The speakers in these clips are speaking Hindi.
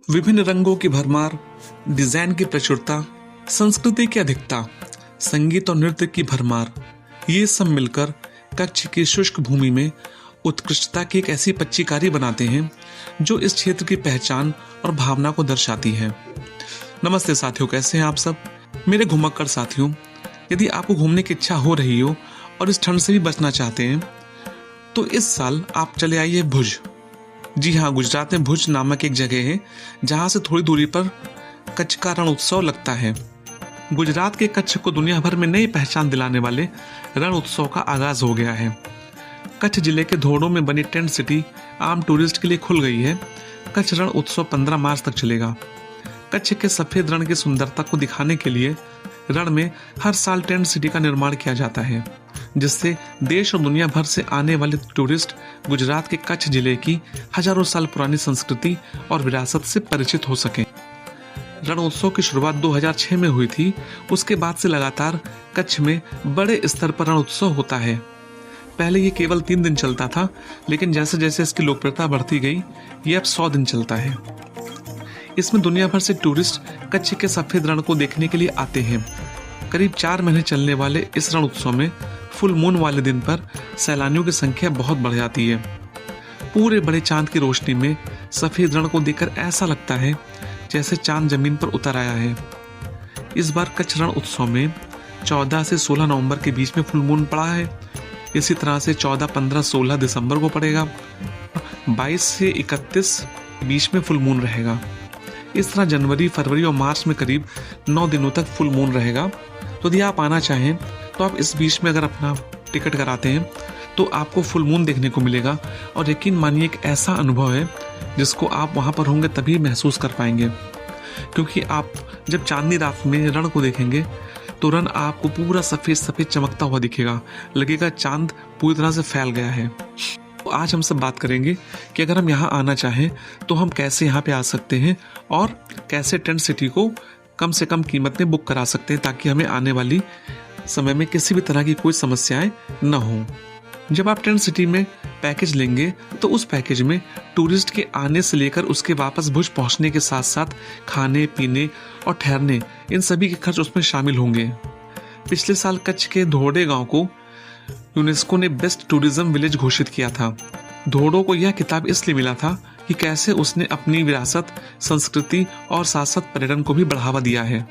विभिन्न रंगों की भरमार, डिजाइन की प्रचुरता, संस्कृति की अधिकता, संगीत और नृत्य की भरमार, ये सब मिलकर कच्छ की शुष्क भूमि में उत्कृष्टता की एक ऐसी पच्चीकारी बनाते हैं जो इस क्षेत्र की पहचान और भावना को दर्शाती है। नमस्ते साथियों, कैसे हैं आप सब? मेरे घुमक्कड़ साथियों, यदि आपको घूमने की इच्छा हो रही हो और इस ठंड से भी बचना चाहते हैं तो इस साल आप चले आइए भुज। जी हाँ, गुजरात में भुज नामक एक जगह है जहाँ से थोड़ी दूरी पर कच्छ का रण उत्सव लगता है। गुजरात के कच्छ को दुनिया भर में नई पहचान दिलाने वाले रण उत्सव का आगाज हो गया है। कच्छ जिले के धोड़ों में बनी टेंट सिटी आम टूरिस्ट के लिए खुल गई है। कच्छ रण उत्सव 15 मार्च तक चलेगा। कच्छ के सफेद रण की सुंदरता को दिखाने के लिए रण में हर साल टेंट सिटी का निर्माण किया जाता है, जिससे देश और दुनिया भर से आने वाले टूरिस्ट गुजरात के कच्छ जिले की हजारों साल पुरानी संस्कृति और विरासत से परिचित हो सकें। रण उत्सव की शुरुआत 2006 में हुई थी। उसके बाद से लगातार कच्छ में बड़े स्तर पर रण उत्सव होता है। पहले ये केवल 3 दिन चलता था, लेकिन जैसे जैसे इसकी लोकप्रियता बढ़ती गई, ये अब 100 दिन चलता है। इसमें दुनिया भर से टूरिस्ट कच्छ के सफेद रण को देखने के लिए आते हैं। करीब 4 महीने चलने वाले इस रण उत्सव में फुल मून वाले दिन पर सैलानियों की संख्या बहुत बढ़ जाती है। पूरे बड़े चांद की रोशनी में सफेद रण को देखकर ऐसा लगता है जैसे चांद जमीन पर उतर आया है। इस बार कच्छ रण उत्सव में 14 से 16 नवंबर के बीच में फुल मून पड़ा है। इसी तरह से 14, 15, 16 दिसंबर को पड़ेगा। 22 से 31 के बीच में फुल मून रहेगा। इस तरह जनवरी, फरवरी और मार्च में करीब 9 दिनों तक फुल मून रहेगा। तो यदि आप आना चाहें तो आप इस बीच में अगर अपना टिकट कराते हैं तो आपको फुल मून देखने को मिलेगा। और यकीन मानिए एक ऐसा अनुभव है जिसको आप वहाँ पर होंगे तभी महसूस कर पाएंगे, क्योंकि आप जब चांदनी रात में रण को देखेंगे तो रण आपको पूरा सफ़ेद सफ़ेद चमकता हुआ दिखेगा। लगेगा चांद पूरी तरह से फैल गया है। तो आज हम सब बात करेंगे कि अगर हम यहाँ आना चाहें तो हम कैसे यहाँ पे आ सकते हैं और कैसे टेंट सिटी को कम से कम कीमत में बुक करा सकते हैं, ताकि हमें आने वाली समय में किसी भी तरह की कोई समस्याएं न हों। जब आप टेंट सिटी में पैकेज लेंगे तो उस पैकेज में टूरिस्ट के आने से लेकर उसके वापस भुज पहुंचने के साथ साथ खाने पीने और ठहरने, इन सभी के खर्च उसमें शामिल होंगे। पिछले साल कच्छ के धोड़े गांव को यूनेस्को ने बेस्ट टूरिज्म विलेज घोषित किया था। धोड़ो को यह किताब इसलिए मिला था कि कैसे उसने अपनी विरासत, संस्कृति और साथ साथ पर्यटन को भी बढ़ावा दिया है।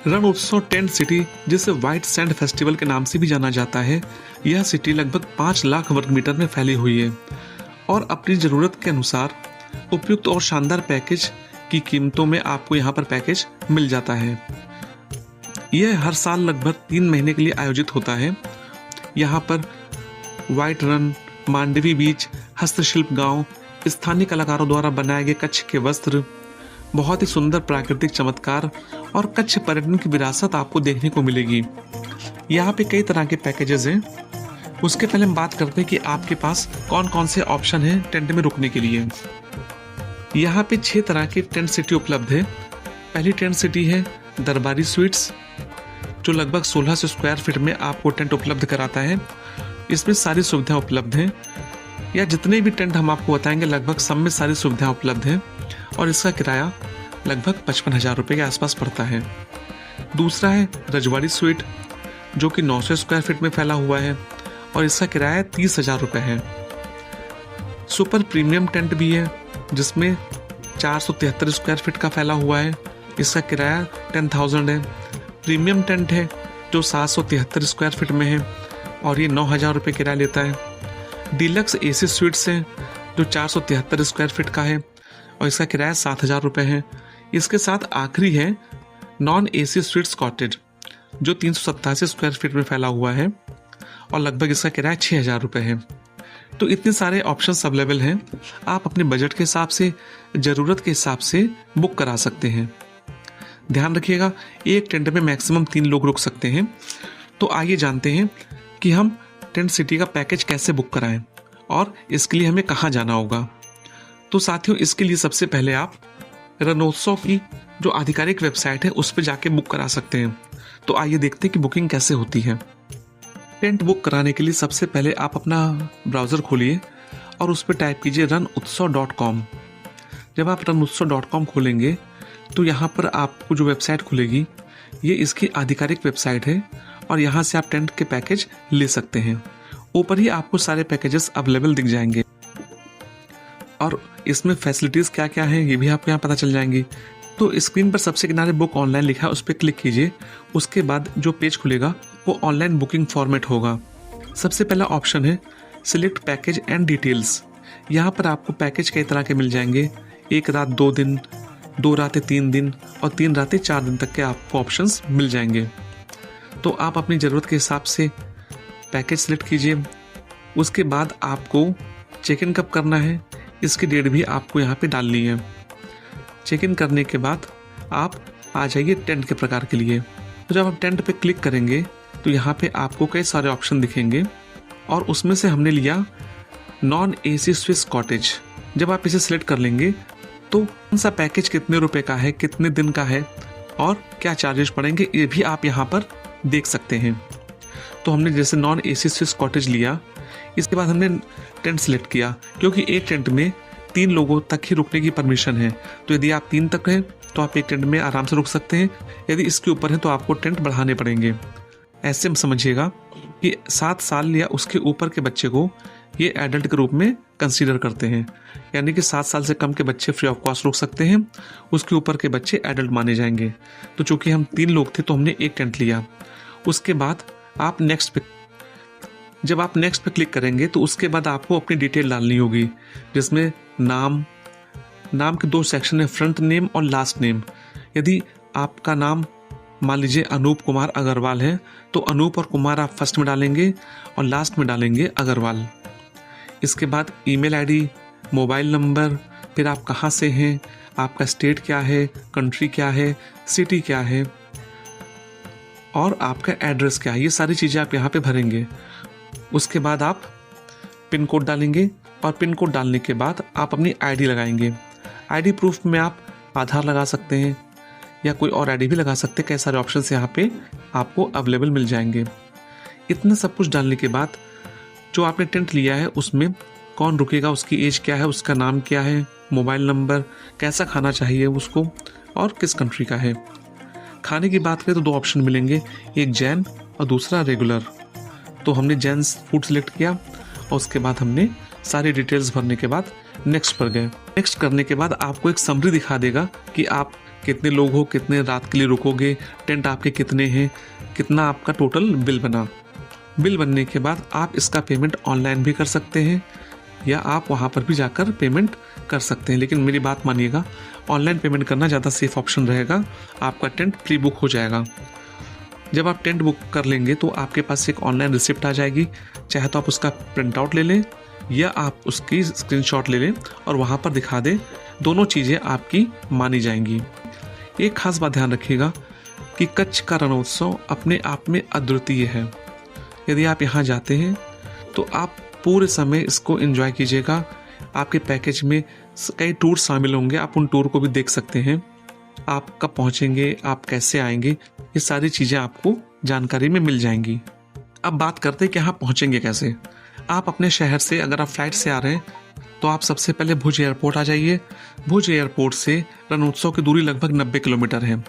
रण उत्सव टेंट सिटी, जिसे व्हाइट सैंड फेस्टिवल के नाम से भी जाना जाता है, यह सिटी लगभग 5 लाख वर्ग मीटर में फैली हुई है और अपनी ज़रूरत के अनुसार उपयुक्त और शानदार पैकेज की कीमतों में आपको यहाँ पर पैकेज मिल जाता है। यह हर साल लगभग 3 महीने के लिए आयोजित होता है। यहाँ पर व्हाइट रन, मांडवी बीच, हस्तशिल्प गांव, स्थानीय कलाकारों द्वारा बनाए गए कच्छ के वस्त्र, बहुत ही सुंदर प्राकृतिक चमत्कार और कच्छ पर्यटन की विरासत आपको देखने को मिलेगी। यहाँ पे कई तरह के पैकेजेस हैं। उसके पहले हम बात करते हैं कि आपके पास कौन कौन से ऑप्शन हैं टेंट में रुकने के लिए। यहाँ पे 6 तरह के टेंट सिटी उपलब्ध है। पहली टेंट सिटी है दरबारी स्वीट्स, जो लगभग 1600 स्क्वायर फीट में आपको टेंट उपलब्ध कराता है। इसमें सारी सुविधाएं उपलब्ध हैं, या जितने भी टेंट हम आपको बताएंगे लगभग सब में सारी सुविधाएं उपलब्ध हैं, और इसका किराया लगभग 55,000 रुपये के आसपास पड़ता है। दूसरा है रजवाड़ी स्वीट, जो कि 900 स्क्वायर फीट में फैला हुआ है और इसका किराया 30,000 रुपये है। सुपर प्रीमियम टेंट भी है, जिसमें 473 स्क्वायर फीट का फैला हुआ है। इसका किराया 10,000 है। प्रीमियम टेंट है जो 773 स्क्वायर फीट में है और ये 9,000 रुपये किराया लेता है। डीलक्स एसी स्वीट्स है जो 473 स्क्वायर फीट का है और इसका किराया 7,000 रुपये है। इसके साथ आखिरी है नॉन एसी स्वीट्स कॉटेज, जो 387 स्क्वायर फीट में फैला हुआ है और लगभग इसका किराया 6,000 रुपये है। तो इतने सारे ऑप्शंस अवेलेबल हैं। आप अपने बजट के हिसाब से, ज़रूरत के हिसाब से बुक करा सकते हैं। ध्यान रखिएगा, एक टेंट में मैक्सिमम 3 लोग रुक सकते हैं। तो आइए जानते हैं कि हम टेंट सिटी का पैकेज कैसे बुक कराएं और इसके लिए हमें कहाँ जाना होगा। तो साथियों, इसके लिए सबसे पहले आप रणोत्सव की जो आधिकारिक वेबसाइट है उस पर जाके बुक करा सकते हैं। तो आइए देखते हैं कि बुकिंग कैसे होती है। टेंट बुक कराने के लिए सबसे पहले आप अपना ब्राउज़र खोलिए और उस पर टाइप कीजिए runutsav.com। जब आप रणोत्सव.com खोलेंगे तो यहाँ पर आपको जो वेबसाइट खुलेगी ये इसकी आधिकारिक वेबसाइट है और यहाँ से आप टेंट के पैकेज ले सकते हैं। ऊपर ही आपको सारे पैकेजेस अवेलेबल दिख जाएंगे और इसमें फैसिलिटीज़ क्या क्या हैं ये भी आपको यहाँ पता चल जाएंगी। तो स्क्रीन पर सबसे किनारे बुक ऑनलाइन लिखा है, उस पर क्लिक कीजिए। उसके बाद जो पेज खुलेगा वो ऑनलाइन बुकिंग फॉर्मेट होगा। सबसे पहला ऑप्शन है सिलेक्ट पैकेज एंड डिटेल्स। यहाँ पर आपको पैकेज कई तरह के मिल जाएंगे, 1 रात 2 दिन, 2 रातें 3 दिन और 3 रातें 4 दिन तक के आपको ऑप्शंस मिल जाएंगे। तो आप अपनी ज़रूरत के हिसाब से पैकेज सेलेक्ट कीजिए। उसके बाद आपको चेक इन कब करना है इसकी डेट भी आपको यहाँ पे डालनी है। चेक इन करने के बाद आप आ जाइए टेंट के प्रकार के लिए। तो जब आप टेंट पे क्लिक करेंगे तो यहाँ पे आपको कई सारे ऑप्शन दिखेंगे और उसमें से हमने लिया नॉन AC स्विस कॉटेज। जब आप इसे सिलेक्ट कर लेंगे तो कौन सा पैकेज कितने रुपए का है, कितने दिन का है और क्या चार्जेस पड़ेंगे ये भी आप यहाँ पर देख सकते हैं। तो हमने जैसे नॉन AC स्विस कॉटेज लिया, इसके बाद हमने टेंट सिलेक्ट किया क्योंकि एक टेंट में 3 लोगों तक ही रुकने की परमिशन है। तो यदि आप 3 तक हैं तो आप एक टेंट में आराम से रुक सकते हैं, यदि इसके ऊपर है तो आपको टेंट बढ़ाने पड़ेंगे। ऐसे में समझिएगा कि 7 साल या उसके ऊपर के बच्चे को ये एडल्ट के रूप में कंसीडर करते हैं, यानी कि 7 साल से कम के बच्चे फ्री ऑफ कॉस्ट रुक सकते हैं, उसके ऊपर के बच्चे एडल्ट माने जाएंगे। तो चूंकि हम 3 लोग थे तो हमने एक टेंट लिया। उसके बाद आप जब आप नेक्स्ट पे क्लिक करेंगे तो उसके बाद आपको अपनी डिटेल डालनी होगी, जिसमें नाम के 2 सेक्शन है, फ्रंट नेम और लास्ट नेम। यदि आपका नाम मान लीजिए अनूप कुमार अग्रवाल है तो अनूप और कुमार आप फर्स्ट में डालेंगे और लास्ट में डालेंगे अग्रवाल। इसके बाद ईमेल आईडी, मोबाइल नंबर, फिर आप कहाँ से हैं, आपका स्टेट क्या है, कंट्री क्या है, सिटी क्या है और आपका एड्रेस क्या है, ये सारी चीज़ें आप यहाँ पे भरेंगे। उसके बाद आप पिन कोड डालेंगे और पिन कोड डालने के बाद आप अपनी आईडी लगाएंगे। आईडी प्रूफ में आप आधार लगा सकते हैं या कोई और आईडी भी लगा सकते हैं। कई सारे ऑप्शंस यहाँ पे आपको अवेलेबल मिल जाएंगे। इतना सब कुछ डालने के बाद जो आपने टेंट लिया है उसमें कौन रुकेगा, उसकी एज क्या है, उसका नाम क्या है, मोबाइल नंबर, कैसा खाना चाहिए उसको और किस कंट्री का है। खाने की बात करें तो 2 ऑप्शन मिलेंगे, एक जैन और दूसरा रेगुलर। तो हमने जैन फूड सिलेक्ट किया और उसके बाद हमने सारी डिटेल्स भरने के बाद नेक्स्ट पर गए। नेक्स्ट करने के बाद आपको एक समरी दिखा देगा कि आप कितने लोग हो, कितने रात के लिए रुकोगे, टेंट आपके कितने हैं, कितना आपका टोटल बिल बना। बिल बनने के बाद आप इसका पेमेंट ऑनलाइन भी कर सकते हैं या आप वहाँ पर भी जाकर पेमेंट कर सकते हैं। लेकिन मेरी बात मानिएगा, ऑनलाइन पेमेंट करना ज़्यादा सेफ ऑप्शन रहेगा, आपका टेंट प्री बुक हो जाएगा। जब आप टेंट बुक कर लेंगे तो आपके पास एक ऑनलाइन रिसिप्ट आ जाएगी, चाहे तो आप उसका प्रिंट आउट ले लें या आप उसकी स्क्रीनशॉट ले लें और वहाँ पर दिखा दें, दोनों चीज़ें आपकी मानी जाएंगी। एक खास बात ध्यान रखिएगा कि कच्छ का रणोत्सव अपने आप में अद्वितीय है। यदि आप यहाँ जाते हैं तो आप पूरे समय इसको एंजॉय कीजिएगा। आपके पैकेज में कई टूर शामिल होंगे, आप उन टूर को भी देख सकते हैं। आप कब पहुँचेंगे, आप कैसे आएंगे, ये सारी चीज़ें आपको जानकारी में मिल जाएंगी। अब बात करते हैं कि यहाँ पहुँचेंगे कैसे। आप अपने शहर से अगर आप फ्लाइट से आ रहे हैं तो आप सबसे पहले भुज एयरपोर्ट आ जाइए। भुज एयरपोर्ट से रणोत्सव की दूरी लगभग 90 किलोमीटर है।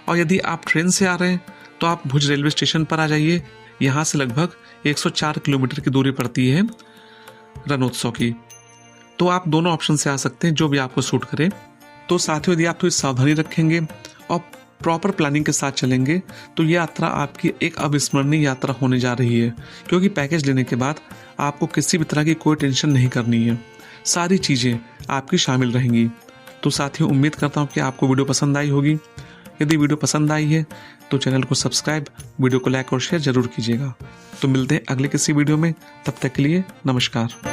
और यदि आप ट्रेन से आ रहे हैं तो आप भुज रेलवे स्टेशन पर आ जाइए। यहाँ से लगभग 104 किलोमीटर की दूरी पड़ती है रणोत्सव की। तो आप दोनों ऑप्शन से आ सकते हैं, जो भी आपको सूट करे। तो साथियों, यदि आप थोड़ी सावधानी रखेंगे और प्रॉपर प्लानिंग के साथ चलेंगे तो ये यात्रा आपकी एक अविस्मरणीय यात्रा होने जा रही है, क्योंकि पैकेज लेने के बाद आपको किसी भी तरह की कोई टेंशन नहीं करनी है, सारी चीज़ें आपकी शामिल रहेंगी। तो साथियों, उम्मीद करता हूँ कि आपको वीडियो पसंद आई होगी। यदि वीडियो पसंद आई है तो चैनल को सब्सक्राइब, वीडियो को लाइक और शेयर जरूर कीजिएगा। तो मिलते हैं अगले किसी वीडियो में, तब तक के लिए नमस्कार।